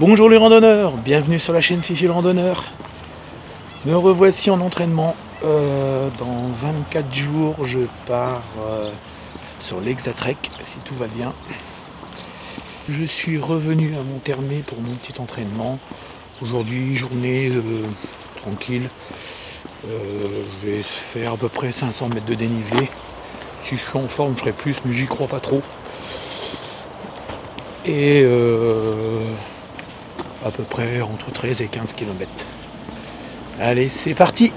Bonjour les randonneurs, bienvenue sur la chaîne Fifi le Randonneur. Me revoici en entraînement. Dans 24 jours, je pars sur l'Hexatrek, si tout va bien. Je suis revenu à Monthermé pour mon petit entraînement. Aujourd'hui, journée tranquille. Je vais faire à peu près 500 mètres de dénivelé. Si je suis en forme, je ferai plus, mais j'y crois pas trop. Et à peu près entre 13 et 15 km. Allez, c'est parti!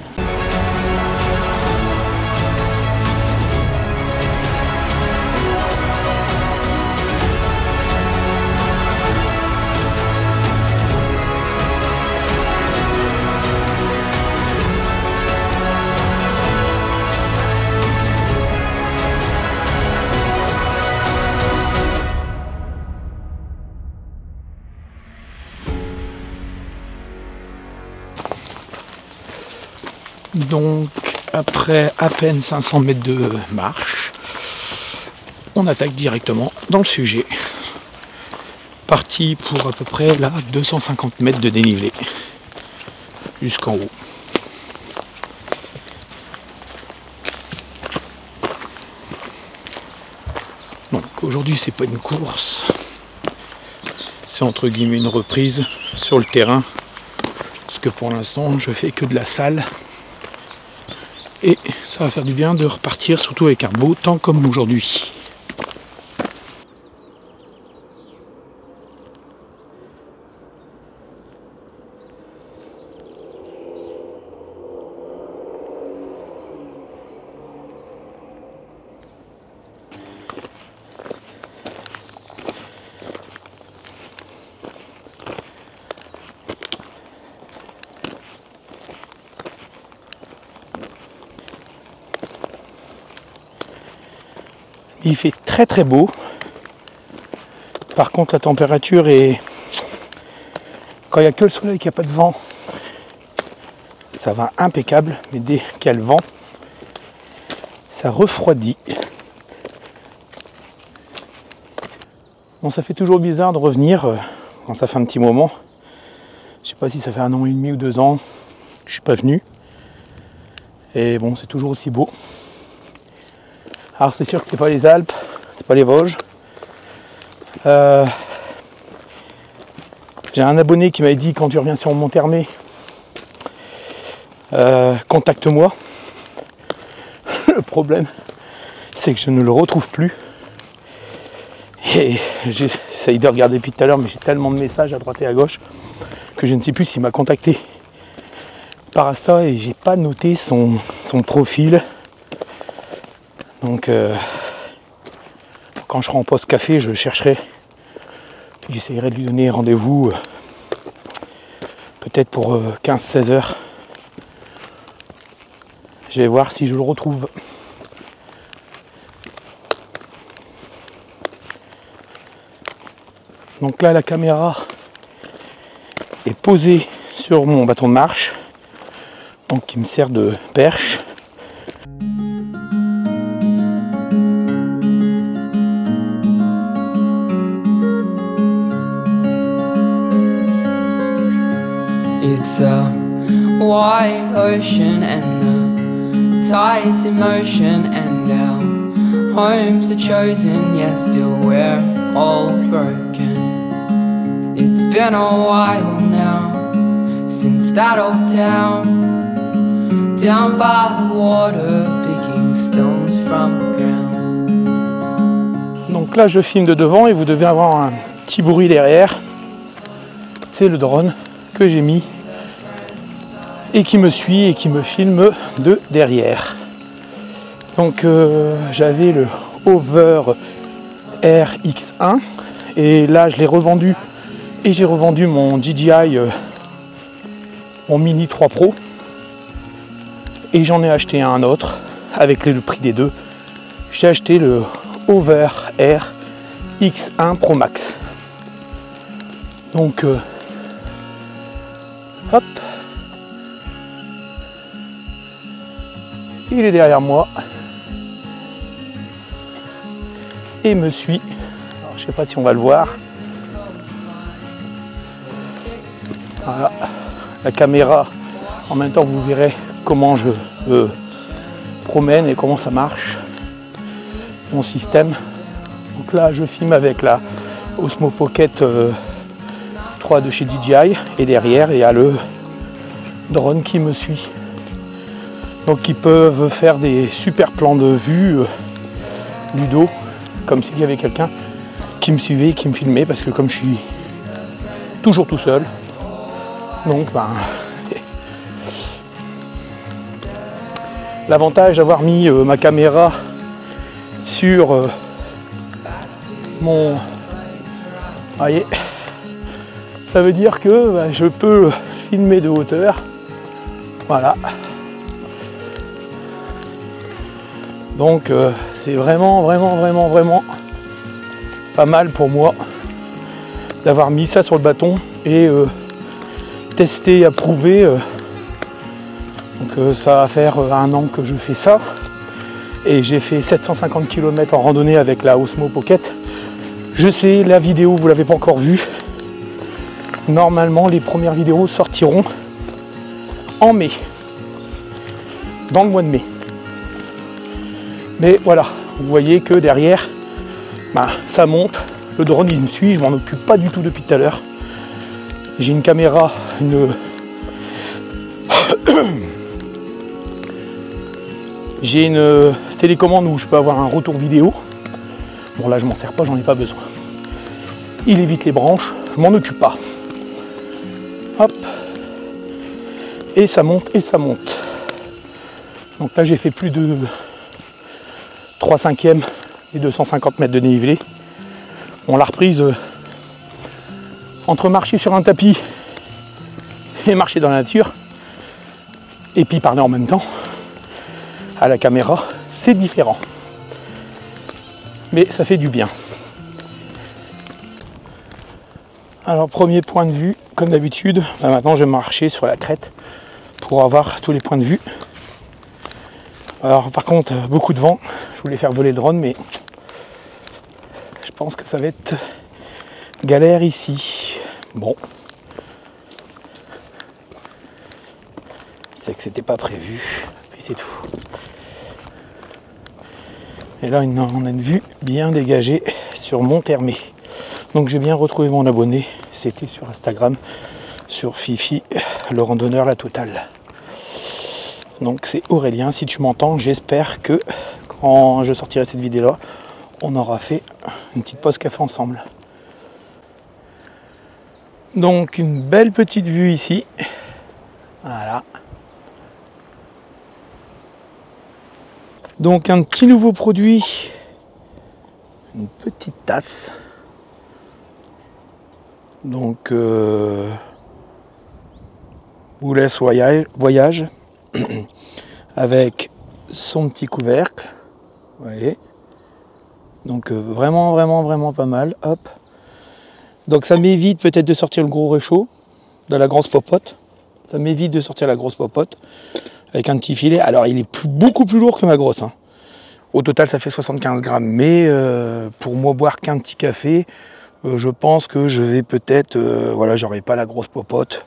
Donc, après à peine 500 mètres de marche, on attaque directement dans le sujet. Parti pour à peu près là 250 mètres de dénivelé jusqu'en haut. Donc aujourd'hui c'est pas une course, c'est entre guillemets une reprise sur le terrain, parce que pour l'instant je fais que de la salle. Et ça va faire du bien de repartir, surtout avec un beau temps comme aujourd'hui. Il fait très très beau. Par contre la température est... Quand il n'y a que le soleil, qu'il n'y a pas de vent, ça va impeccable. Mais dès qu'il y a le vent, ça refroidit. Bon, ça fait toujours bizarre de revenir quand ça fait un petit moment. Je sais pas si ça fait 1 an et demi ou 2 ans que je suis pas venu. Et bon, c'est toujours aussi beau. Alors c'est sûr que c'est pas les Alpes, c'est pas les Vosges. J'ai un abonné qui m'a dit quand tu reviens sur Monthermé, contacte-moi. Le problème, c'est que je ne le retrouve plus. Et j'essaye de regarder depuis tout à l'heure, mais j'ai tellement de messages à droite et à gauche que je ne sais plus s'il m'a contacté par Insta et j'ai pas noté son profil. Donc quand je serai en poste café, je le chercherai. Puis j'essayerai de lui donner rendez-vous peut-être pour 15-16 heures. Je vais voir si je le retrouve. Donc là la caméra est posée sur mon bâton de marche, donc qui me sert de perche. It's a wide ocean and the tides in motion, and our homes are chosen, yet still we're all broken. It's been a while now since that old town down by the water, picking stones from the ground. Donc là je filme de devant et vous devez avoir un petit bruit derrière. C'est le drone que j'ai mis et qui me suit et qui me filme de derrière. Donc j'avais le Hover RX1 et là je l'ai revendu et j'ai revendu mon DJI, mon Mini 3 Pro, et j'en ai acheté un autre avec le prix des deux. J'ai acheté le Hover RX1 Pro Max. Donc hop, il est derrière moi et me suit. Alors, je sais pas si on va le voir. Voilà, la caméra, en même temps vous verrez comment je promène et comment ça marche, mon système. Donc là je filme avec la Osmo Pocket 3 de chez DJI et derrière il y a le drone qui me suit. Donc ils peuvent faire des super plans de vue du dos, comme s'il y avait quelqu'un qui me suivait, qui me filmait, parce que comme je suis toujours tout seul, donc l'avantage d'avoir mis ma caméra sur mon... voyez, ça veut dire que je peux filmer de hauteur. Voilà. Donc c'est vraiment pas mal pour moi d'avoir mis ça sur le bâton et testé, approuvé. Donc ça va faire 1 an que je fais ça. Et j'ai fait 750 km en randonnée avec la Osmo Pocket. Je sais, la vidéo, vous l'avez pas encore vue. Normalement, les premières vidéos sortiront en mai. Dans le mois de mai. Mais voilà, vous voyez que derrière, ça monte. Le drone, il me suit, je m'en occupe pas du tout depuis tout à l'heure. J'ai une caméra, j'ai une télécommande où je peux avoir un retour vidéo. Bon là je m'en sers pas, j'en ai pas besoin. Il évite les branches, je m'en occupe pas. Hop. Et ça monte et ça monte. Donc là j'ai fait plus de 3/5 et 250 mètres de dénivelé. On l'a reprise entre marcher sur un tapis et marcher dans la nature. Et puis parler en même temps. À la caméra, c'est différent. Mais ça fait du bien. Alors premier point de vue, comme d'habitude, maintenant je vais marcher sur la crête pour avoir tous les points de vue. Alors par contre, beaucoup de vent. Je voulais faire voler le drone, mais je pense que ça va être galère ici. Bon. C'est que c'était pas prévu. Puis c'est tout. Et là, on a une vue bien dégagée sur Monthermé. Donc j'ai bien retrouvé mon abonné. C'était sur Instagram, sur Fifi, le randonneur La Totale. Donc c'est Aurélien, si tu m'entends, j'espère que quand je sortirai cette vidéo-là, on aura fait une petite pause café ensemble. Donc une belle petite vue ici. Voilà. Donc un petit nouveau produit, une petite tasse. Donc Boulez Voyage avec son petit couvercle. Vous voyez. Donc vraiment pas mal. Hop. Donc ça m'évite peut-être de sortir le gros réchaud de la grosse popote. Ça m'évite de sortir la grosse popote. Avec un petit filet. Alors il est beaucoup plus lourd que ma grosse. Hein. Au total ça fait 75 grammes. Mais pour moi boire qu'un petit café, je pense que je vais peut-être... voilà, j'aurai pas la grosse popote.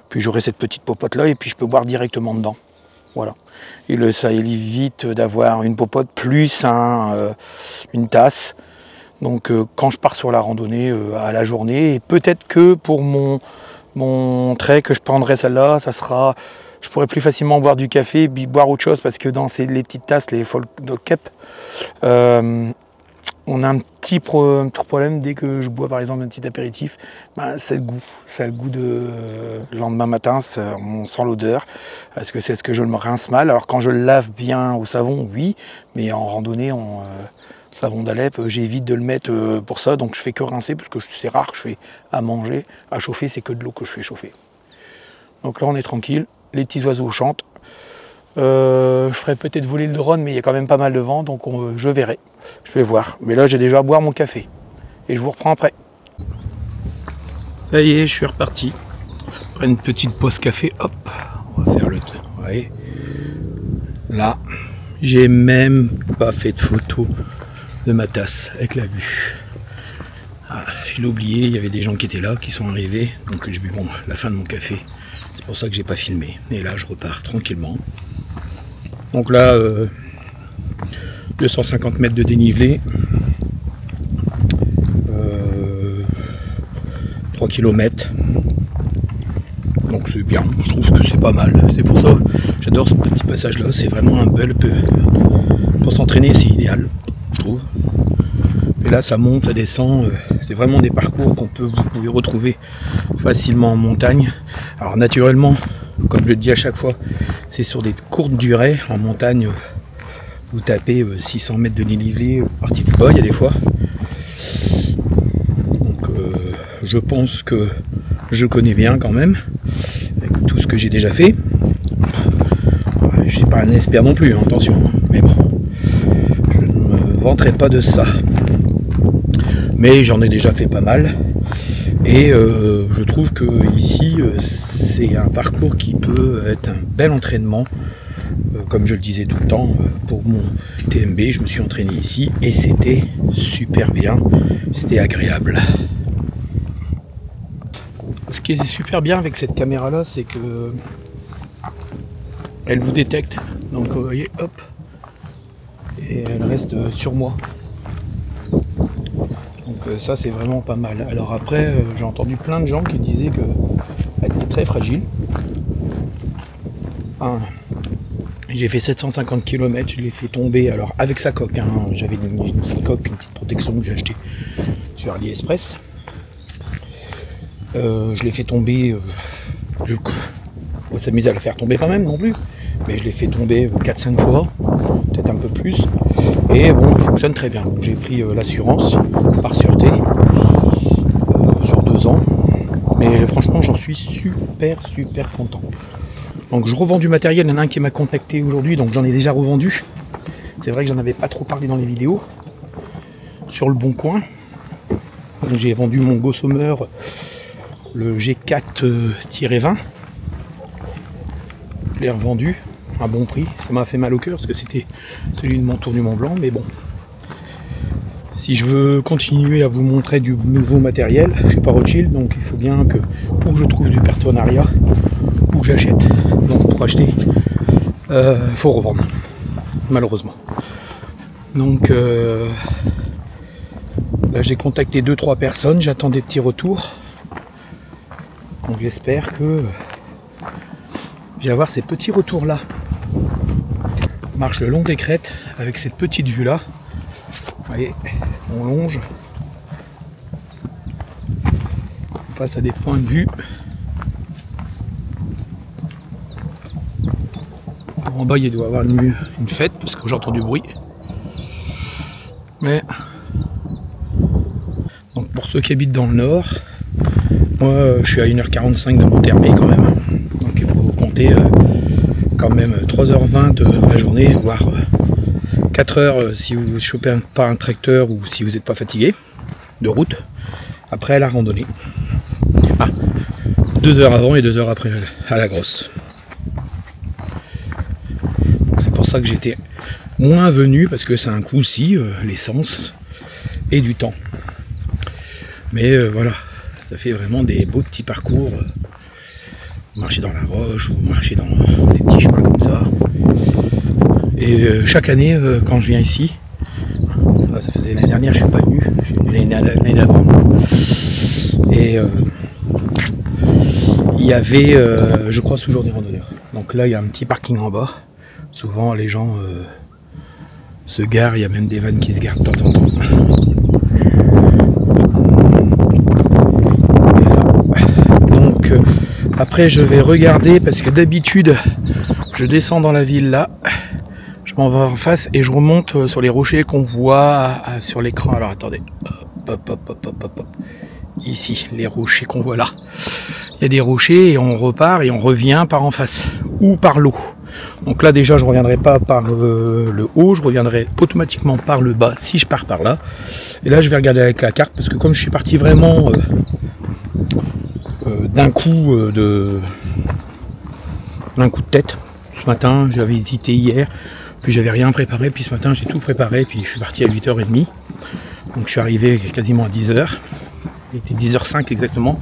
Puis j'aurai cette petite popote là et puis je peux boire directement dedans. Voilà. Et ça évite d'avoir une popote plus une tasse. Donc quand je pars sur la randonnée à la journée, et peut-être que pour mon trek que je prendrai celle-là, ça sera... Je pourrais plus facilement boire du café et boire autre chose parce que dans les petites tasses, les Folk Dog Cup, on a un petit problème dès que je bois par exemple un petit apéritif, c'est le goût. C'est le goût de le lendemain matin, on sent l'odeur. Est-ce que c'est ce que je me rince mal? Alors quand je le lave bien au savon, oui, mais en randonnée, savon d'Alep, j'évite de le mettre pour ça, donc je fais que rincer parce que c'est rare que je fais à manger, à chauffer, c'est que de l'eau que je fais chauffer. Donc là on est tranquille. Les petits oiseaux chantent. Je ferai peut-être voler le drone, mais il y a quand même pas mal de vent, donc je verrai. Je vais voir. Mais là, j'ai déjà à boire mon café. Et je vous reprends après. Ça y est, je suis reparti. Après une petite pause café, hop, on va faire le tour. Vous voyez. Là, j'ai même pas fait de photo de ma tasse avec la vue. Ah, je l'ai oublié, il y avait des gens qui étaient là, qui sont arrivés, donc j'ai bu la fin de mon café. C'est pour ça que j'ai pas filmé. Et là, je repars tranquillement. Donc là, 250 mètres de dénivelé, 3 km. Donc c'est bien, je trouve que c'est pas mal. C'est pour ça, j'adore ce petit passage là, c'est vraiment un bel peu. Pour s'entraîner, c'est idéal, je trouve. Et là, ça monte, ça descend. C'est vraiment des parcours vous pouvez retrouver facilement en montagne. Alors naturellement, comme je le dis à chaque fois, c'est sur des courtes durées. En montagne, vous tapez 600 mètres de dénivelé, partie du bas, il y a des fois. Donc je pense que je connais bien quand même, avec tout ce que j'ai déjà fait. Je ne suis pas un expert non plus, hein, attention, mais bon, je ne me vanterai pas de ça. Mais j'en ai déjà fait pas mal. Et je trouve que ici, c'est un parcours qui peut être un bel entraînement. Comme je le disais tout le temps, pour mon TMB, je me suis entraîné ici et c'était super bien, c'était agréable. Ce qui est super bien avec cette caméra là, c'est que elle vous détecte, donc vous voyez, hop, et elle reste sur moi. Donc ça c'est vraiment pas mal. Alors après, j'ai entendu plein de gens qui disaient qu'elle était très fragile. J'ai fait 750 km, je l'ai fait tomber, alors avec sa coque, hein, j'avais une petite coque, une petite protection que j'ai achetée sur AliExpress. Je l'ai fait tomber, je vais s'amuser à la faire tomber quand même non plus, mais je l'ai fait tomber 4-5 fois, peut-être un peu plus, et bon, il fonctionne très bien. J'ai pris l'assurance par sûreté sur 2 ans, mais franchement j'en suis super content. Donc je revends du matériel, il y en a un qui m'a contacté aujourd'hui, donc j'en ai déjà revendu. C'est vrai que j'en avais pas trop parlé dans les vidéos. Sur le Bon Coin, j'ai vendu mon Gossamer, le G4-20. Je l'ai revendu à bon prix. Ça m'a fait mal au cœur parce que c'était celui de mon Tour du Mont Blanc, mais bon. Si je veux continuer à vous montrer du nouveau matériel, je suis pas Rothschild, donc il faut bien que je trouve du partenariat ou que j'achète. Donc pour acheter, faut revendre, malheureusement. Donc là j'ai contacté 2-3 personnes, j'attends des petits retours. Donc j'espère que je vais avoir ces petits retours là. On marche le long des crêtes avec cette petite vue là. Vous voyez, on longe. On passe à des points de vue. En bas, il doit y avoir une fête parce que j'entends du bruit. Mais donc pour ceux qui habitent dans le nord, moi je suis à 1h45 de Montermé quand même. Donc il faut compter quand même 3h20 de la journée, voire 4h si vous ne chopez pas un tracteur ou si vous n'êtes pas fatigué de route après la randonnée. 2 heures avant et 2 heures après à la grosse. C'est pour ça que j'étais moins venu, parce que c'est un coût aussi, l'essence et du temps. Mais voilà, ça fait vraiment des beaux petits parcours. Marcher dans la roche ou marcher dans des petits chemins comme ça. Et chaque année, quand je viens ici, ça faisait l'année dernière, je ne suis pas venu, je suis venu l'année d'avant. Et il y avait, je crois, toujours des randonneurs. Donc là, il y a un petit parking en bas. Souvent, les gens se garent, il y a même des vannes qui se garent de temps en temps. Donc, après, je vais regarder, parce que d'habitude, je descends dans la ville là. Je m'en vais en face et je remonte sur les rochers qu'on voit sur l'écran. Alors attendez, hop. Ici, les rochers qu'on voit là. Il y a des rochers et on repart et on revient par en face ou par l'eau. Donc là déjà je ne reviendrai pas par le haut, je reviendrai automatiquement par le bas si je pars par là. Et là je vais regarder avec la carte parce que comme je suis parti vraiment d'un coup de tête, ce matin j'avais hésité hier, puis j'avais rien préparé, puis ce matin j'ai tout préparé, puis je suis parti à 8h30. Donc je suis arrivé quasiment à 10h. Il était 10h05 exactement,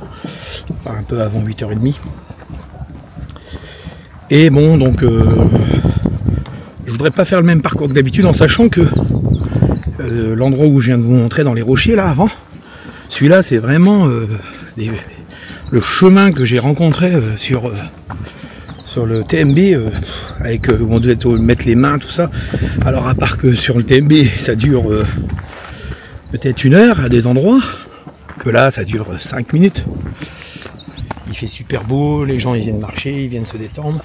enfin, un peu avant 8h30. Et bon, donc je voudrais pas faire le même parcours que d'habitude en sachant que l'endroit où je viens de vous montrer dans les rochers là avant, celui-là c'est vraiment le chemin que j'ai rencontré sur le TMB avec où on devait mettre les mains, tout ça. Alors à part que sur le TMB ça dure peut-être 1 heure à des endroits, que là ça dure 5 minutes. Il fait super beau, les gens ils viennent marcher, ils viennent se détendre.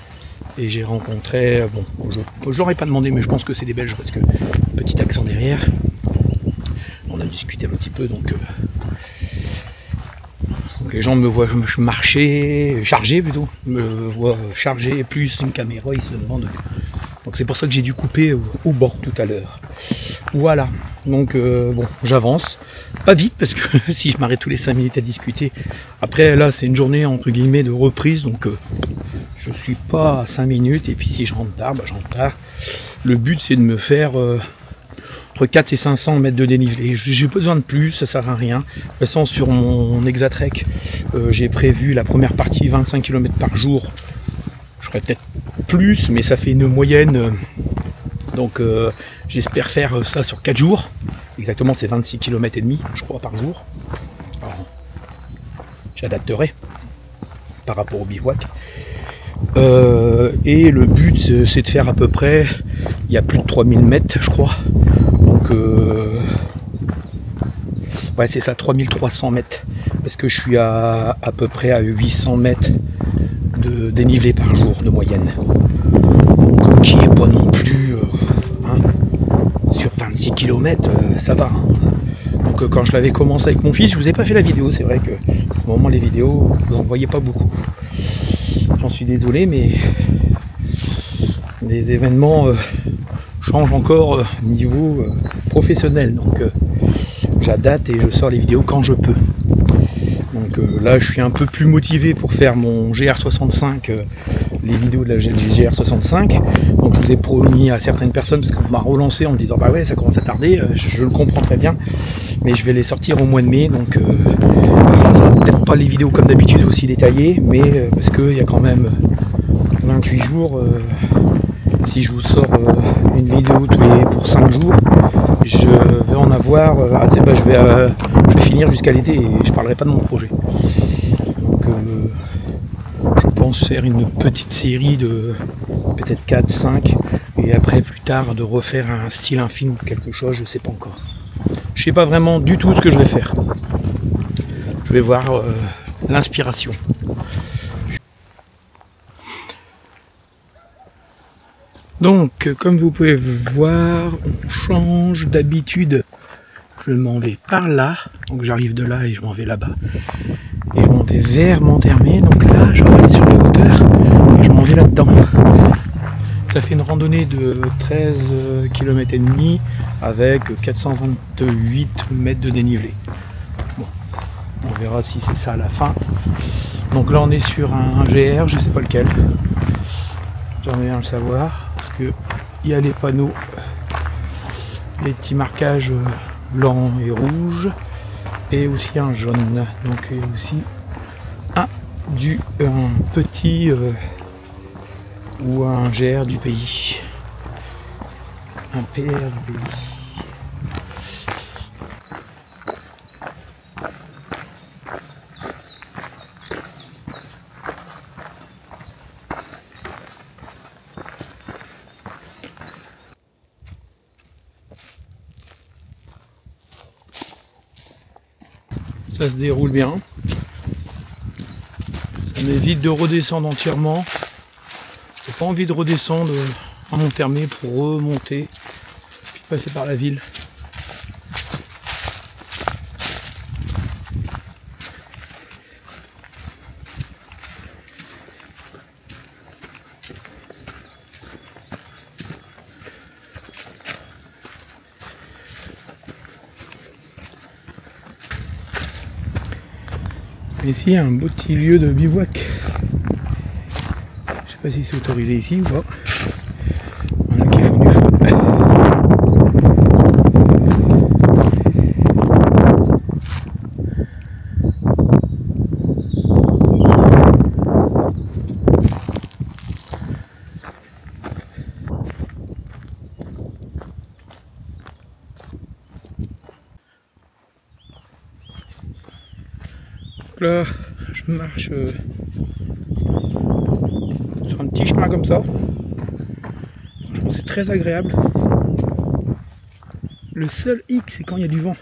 Et j'ai rencontré, bon, je l'aurais pas demandé, mais je pense que c'est des Belges parce que petit accent derrière. On a discuté un petit peu, donc les gens me voient marcher, charger plutôt, me voient charger plus une caméra, ils se demandent. Donc c'est pour ça que j'ai dû couper au banc tout à l'heure. Voilà, donc bon, j'avance. Pas vite parce que si je m'arrête tous les 5 minutes à discuter, après là c'est une journée entre guillemets de reprise, donc je suis pas à 5 minutes et puis si je rentre tard, bah, je rentre tard. Le but c'est de me faire entre 4 et 500 mètres de dénivelé. J'ai pas besoin de plus, ça sert à rien. De toute façon sur mon Exatrek, j'ai prévu la première partie 25 km par jour. Je ferai peut-être plus, mais ça fait une moyenne. Donc j'espère faire ça sur 4 jours. Exactement, c'est 26 km et demi, je crois, par jour. J'adapterai par rapport au bivouac. Et le but, c'est de faire à peu près, il y a plus de 3000 mètres, je crois. Donc, ouais, c'est ça, 3300 mètres. Parce que je suis à peu près à 800 mètres de dénivelé par jour de moyenne. Donc, qui est pas non plus... sur 26 km, ça va. Donc quand je l'avais commencé avec mon fils, je vous ai pas fait la vidéo, c'est vrai que à ce moment les vidéos, vous n'en voyez pas beaucoup. J'en suis désolé, mais les événements changent encore niveau professionnel. Donc j'adapte et je sors les vidéos quand je peux. Donc là je suis un peu plus motivé pour faire mon GR65, les vidéos de la GR65. Donc je vous ai promis à certaines personnes, parce qu'on m'a relancé en me disant bah ouais ça commence à tarder, je le comprends très bien, mais je vais les sortir au mois de mai, donc ça sera peut-être pas les vidéos comme d'habitude aussi détaillées, mais parce qu'il y a quand même 28 jours, si je vous sors une vidéo pour 5 jours, je vais en avoir, je vais finir jusqu'à l'été et je parlerai pas de mon projet. Donc je pense faire une petite série de peut-être 4, 5 et après plus tard de refaire un style, un film ou quelque chose, je sais pas encore. Je sais pas vraiment du tout ce que je vais faire. Je vais voir l'inspiration. Donc comme vous pouvez voir, on change d'habitude. Je m'en vais par là, donc j'arrive de là et je m'en vais là-bas. Et je m'en vais vers Montermé, donc là je vais sur les hauteurs et je m'en vais là-dedans. Ça fait une randonnée de 13 km et demi avec 428 mètres de dénivelé. Bon, on verra si c'est ça à la fin. Donc là on est sur un GR, je sais pas lequel. J'aimerais bien le savoir, parce que il y a les panneaux, les petits marquages blanc et rouge, et aussi un jaune. Donc il y a aussi un petit ou un GR du pays, un PR du pays. Ça se déroule bien, ça m'évite de redescendre entièrement. J'ai pas envie de redescendre à Montermé pour remonter puis passer par la ville. Ici, un beau petit lieu de bivouac. Je sais pas si c'est autorisé ici ou pas. Il y en a qui font du feu. Donc là, je marche sur un petit chemin comme ça. Franchement, c'est très agréable. Le seul hic, c'est quand il y a du vent.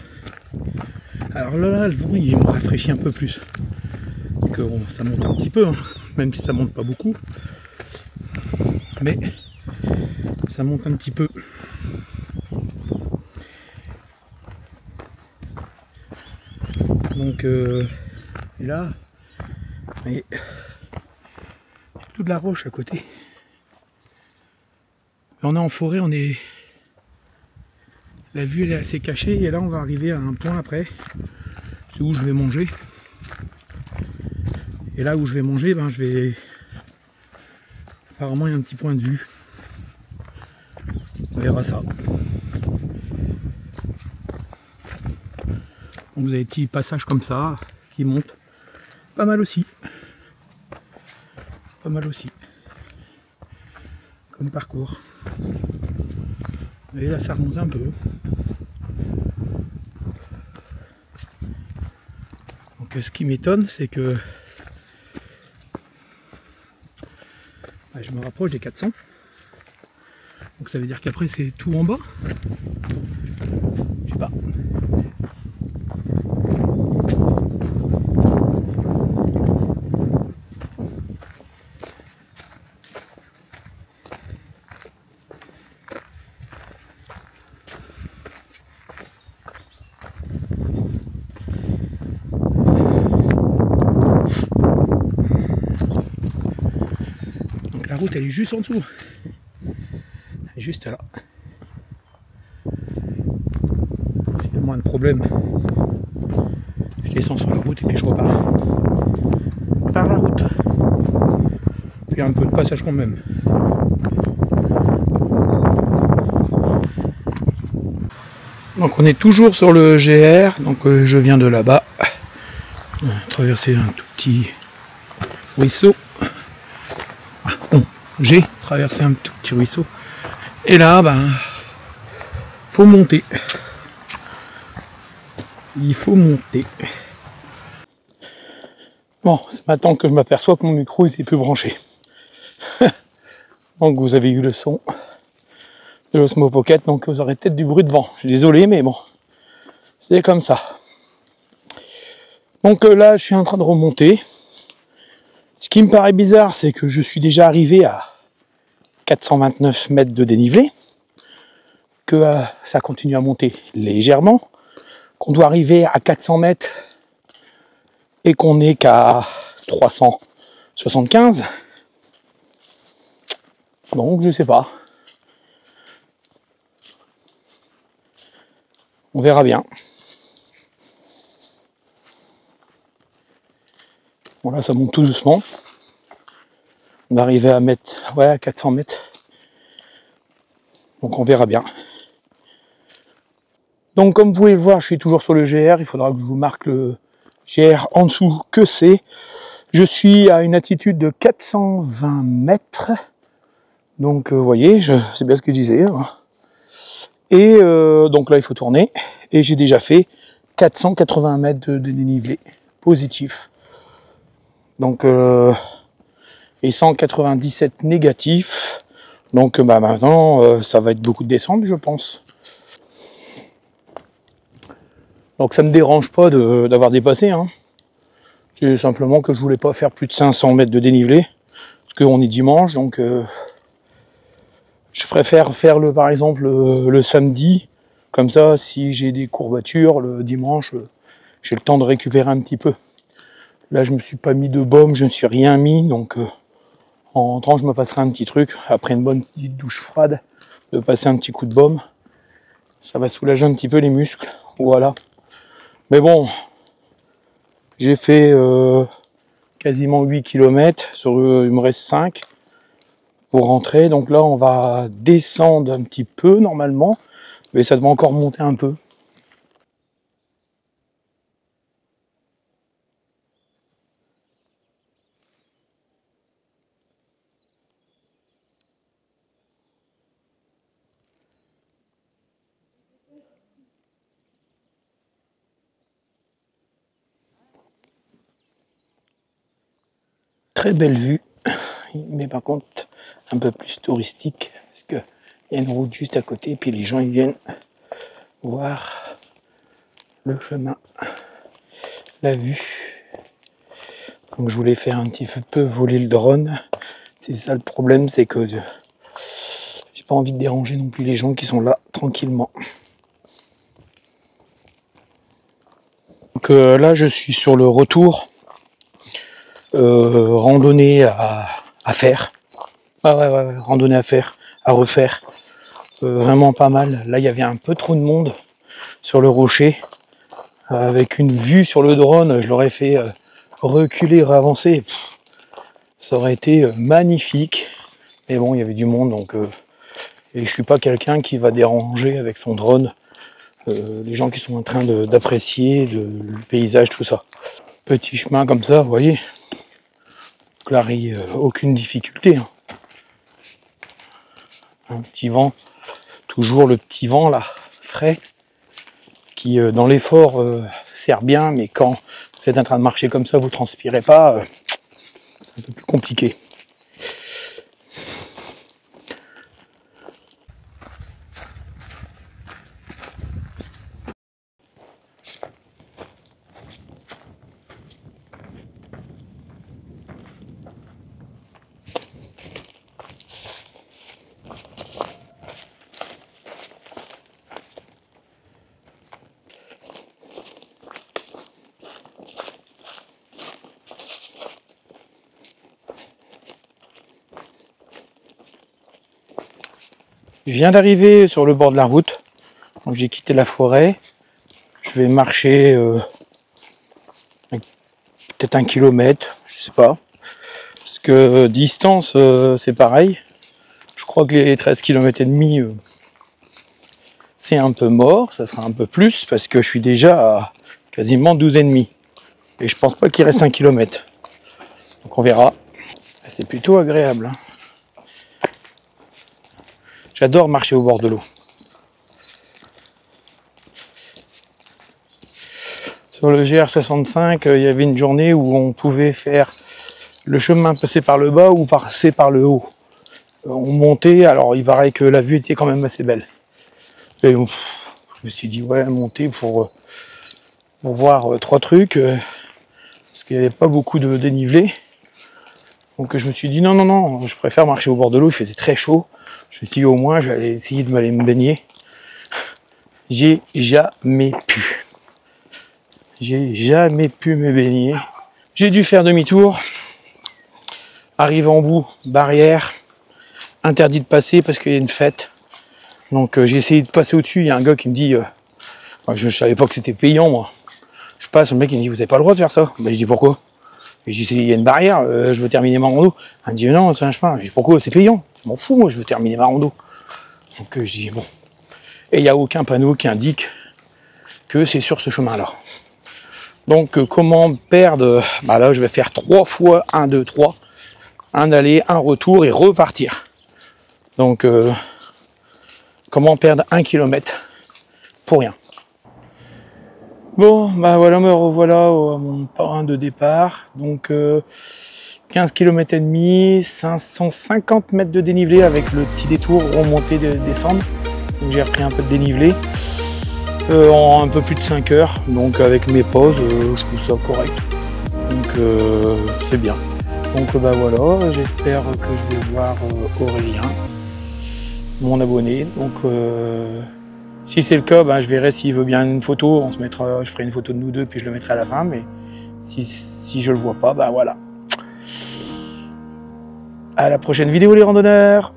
Alors là, le vent, il me rafraîchit un peu plus. Parce que bon, ça monte un petit peu, hein, même si ça monte pas beaucoup. Mais ça monte un petit peu. Donc, et là, et toute la roche à côté. On est en forêt, on est. La vue elle est assez cachée et là on va arriver à un point après. C'est où je vais manger. Et là où je vais manger, ben je vais. Apparemment il y a un petit point de vue. On verra ça. Donc vous avez des petits passages comme ça qui montent. Pas mal aussi. Pas mal aussi. Comme parcours. Et là ça remonte un peu. Donc ce qui m'étonne c'est que je me rapproche des 400. Donc ça veut dire qu'après c'est tout en bas. Je sais pas. La route elle est juste en dessous. Elle est juste là. S'il y a moins de problème, je descends sur la route et puis je repars par la route. Puis il y a un peu de passage quand même. Donc on est toujours sur le GR, donc je viens de là-bas. Traverser un tout petit ruisseau. Bon, j'ai traversé un tout petit ruisseau. Et là, ben, faut monter. Il faut monter. Bon, c'est maintenant que je m'aperçois que mon micro était plus branché. Donc vous avez eu le son de l'Osmo Pocket, donc vous aurez peut-être du bruit de vent. Je suis désolé, mais bon, c'est comme ça. Donc là, je suis en train de remonter. Ce qui me paraît bizarre, c'est que je suis déjà arrivé à 429 mètres de dénivelé, que ça continue à monter légèrement, qu'on doit arriver à 400 mètres et qu'on n'est qu'à 375. Donc je sais pas. On verra bien. Bon là ça monte tout doucement. On va arriver à mettre, à 400 mètres. Donc on verra bien. Donc comme vous pouvez le voir, je suis toujours sur le GR. Il faudra que je vous marque le GR en dessous que c'est. Je suis à une altitude de 420 mètres. Donc vous voyez, c'est bien ce que je disais. Et donc là il faut tourner. Et j'ai déjà fait 480 mètres de dénivelé positif. Donc et 197 négatifs. Donc maintenant ça va être beaucoup de descente je pense. Donc ça me dérange pas d'avoir dépassé. Hein. C'est simplement que je voulais pas faire plus de 500 mètres de dénivelé. Parce qu'on est dimanche, donc je préfère faire par exemple le samedi. Comme ça, si j'ai des courbatures le dimanche, j'ai le temps de récupérer un petit peu. Là, je me suis pas mis de baume, je ne suis rien mis, donc en rentrant, je me passerai un petit truc. Après une bonne petite douche froide, de passer un petit coup de baume. Ça va soulager un petit peu les muscles. Voilà. Mais bon, j'ai fait quasiment 8 km, il me reste 5 pour rentrer. Donc là, on va descendre un petit peu normalement, mais ça devrait encore monter un peu. très belle vue, mais par contre un peu plus touristique, parce qu'il y a une route juste à côté, et puis les gens ils viennent voir le chemin, la vue. Donc je voulais faire un petit peu voler le drone. C'est ça le problème, c'est que j'ai pas envie de déranger non plus les gens qui sont là tranquillement. Donc là je suis sur le retour, randonnée à faire. Ah ouais, randonnée à faire, à refaire. Vraiment pas mal. Là il y avait un peu trop de monde sur le rocher. Avec une vue sur le drone, je l'aurais fait reculer, avancer. Ça aurait été magnifique. Mais bon, il y avait du monde, donc et je suis pas quelqu'un qui va déranger avec son drone les gens qui sont en train d'apprécier le paysage, tout ça. Petit chemin comme ça, vous voyez. Donc là, aucune difficulté. Hein. Un petit vent, toujours le petit vent là, frais, qui dans l'effort sert bien, mais quand vous êtes en train de marcher comme ça, vous transpirez pas, c'est un peu plus compliqué. Je viens d'arriver sur le bord de la route, donc j'ai quitté la forêt. Je vais marcher peut-être 1 kilomètre, je sais pas. Parce que distance, c'est pareil. Je crois que les 13 km et demi, c'est un peu mort. Ça sera un peu plus parce que je suis déjà à quasiment 12,5. Et je pense pas qu'il reste 1 kilomètre. Donc on verra. C'est plutôt agréable. Hein. J'adore marcher au bord de l'eau. Sur le GR65, il y avait une journée où on pouvait faire le chemin passer par le bas ou passer par le haut. On montait, alors il paraît que la vue était quand même assez belle. Et je me suis dit, ouais, monter pour voir 3 trucs, parce qu'il n'y avait pas beaucoup de dénivelé. Donc je me suis dit, non, je préfère marcher au bord de l'eau, il faisait très chaud. Je me suis dit, au moins, je vais aller essayer de m'aller me baigner. J'ai jamais pu. J'ai jamais pu me baigner. J'ai dû faire demi-tour. Arrivé en bout, barrière. Interdit de passer parce qu'il y a une fête. Donc j'ai essayé de passer au-dessus. Il y a un gars qui me dit, je ne savais pas que c'était payant, moi. Je passe, le mec il me dit, vous n'avez pas le droit de faire ça. Ben, je dis, pourquoi? Et je dis, il y a une barrière, je veux terminer ma rando. Il me dit, non, c'est un chemin. Je dis, pourquoi? C'est payant. Je m'en fous, moi, je veux terminer ma rando. Donc je dis, bon. Et il n'y a aucun panneau qui indique que c'est sur ce chemin-là. Donc comment perdre? Bah là, je vais faire 3 fois 1, 2, 3. Un aller, un retour et repartir. Donc comment perdre 1 kilomètre pour rien? Bon, bah voilà, me revoilà à mon point de départ. Donc 15 km et demi, 550 mètres de dénivelé avec le petit détour remonter descendre. Donc j'ai repris un peu de dénivelé en un peu plus de 5 heures. Donc avec mes pauses, je trouve ça correct. Donc c'est bien. Donc bah voilà, j'espère que je vais voir Aurélien, mon abonné. Donc si c'est le cas, bah, je verrai s'il veut bien une photo. On se mettra, je ferai une photo de nous deux puis je le mettrai à la fin. Mais si je le vois pas, bah voilà. À la prochaine vidéo les randonneurs.